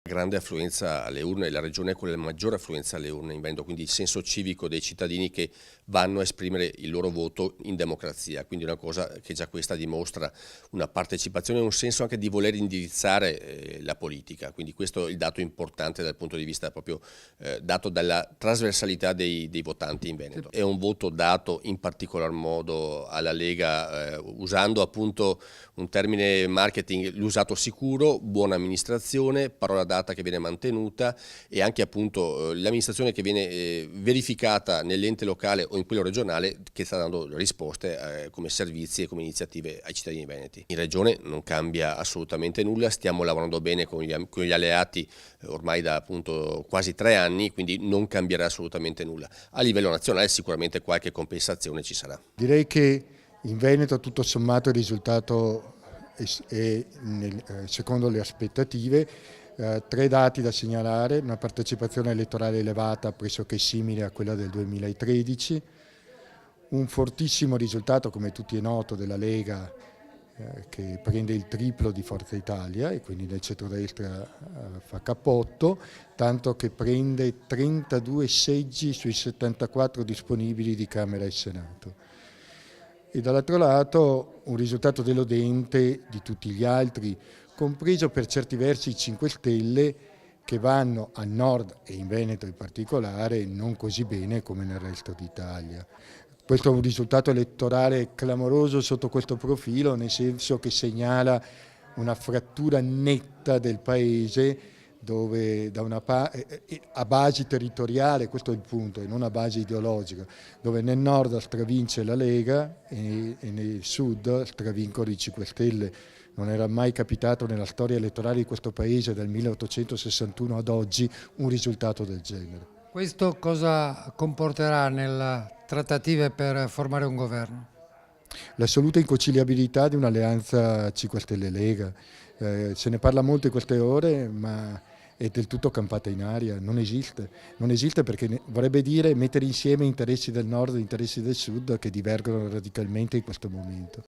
Grande affluenza alle urne, la regione è quella di maggiore affluenza alle urne in Veneto, quindi il senso civico dei cittadini che vanno a esprimere il loro voto in democrazia, quindi una cosa che già questa dimostra una partecipazione e un senso anche di voler indirizzare la politica, quindi questo è il dato importante dal punto di vista proprio dato dalla trasversalità dei votanti in Veneto. È un voto dato in particolar modo alla Lega usando appunto un termine marketing, l'usato sicuro, buona amministrazione, parola data che viene mantenuta e anche appunto l'amministrazione che viene verificata nell'ente locale o in quello regionale che sta dando risposte come servizi e come iniziative ai cittadini veneti. In regione non cambia assolutamente nulla, stiamo lavorando bene con gli alleati ormai da appunto quasi 3 anni, quindi non cambierà assolutamente nulla. A livello nazionale sicuramente qualche compensazione ci sarà. Direi che in Veneto tutto sommato il risultato è secondo le aspettative. 3 dati da segnalare: una partecipazione elettorale elevata pressoché simile a quella del 2013, un fortissimo risultato, come tutti è noto, della Lega che prende il triplo di Forza Italia e quindi del centrodestra fa cappotto, tanto che prende 32 seggi sui 74 disponibili di Camera e Senato. E dall'altro lato un risultato deludente di tutti gli altri, compreso per certi versi i 5 Stelle, che vanno a nord e in Veneto in particolare non così bene come nel resto d'Italia. Questo è un risultato elettorale clamoroso sotto questo profilo, nel senso che segnala una frattura netta del paese, dove da una a base territoriale, questo è il punto, e non a base ideologica, dove nel nord stravince la Lega e nel sud stravincono i 5 Stelle. Non era mai capitato nella storia elettorale di questo paese dal 1861 ad oggi un risultato del genere. Questo cosa comporterà nelle trattative per formare un governo? L'assoluta inconciliabilità di un'alleanza 5 Stelle-Lega. Se ne parla molto in queste ore, ma è del tutto campata in aria, non esiste. Non esiste perché vorrebbe dire mettere insieme interessi del nord e interessi del sud che divergono radicalmente in questo momento.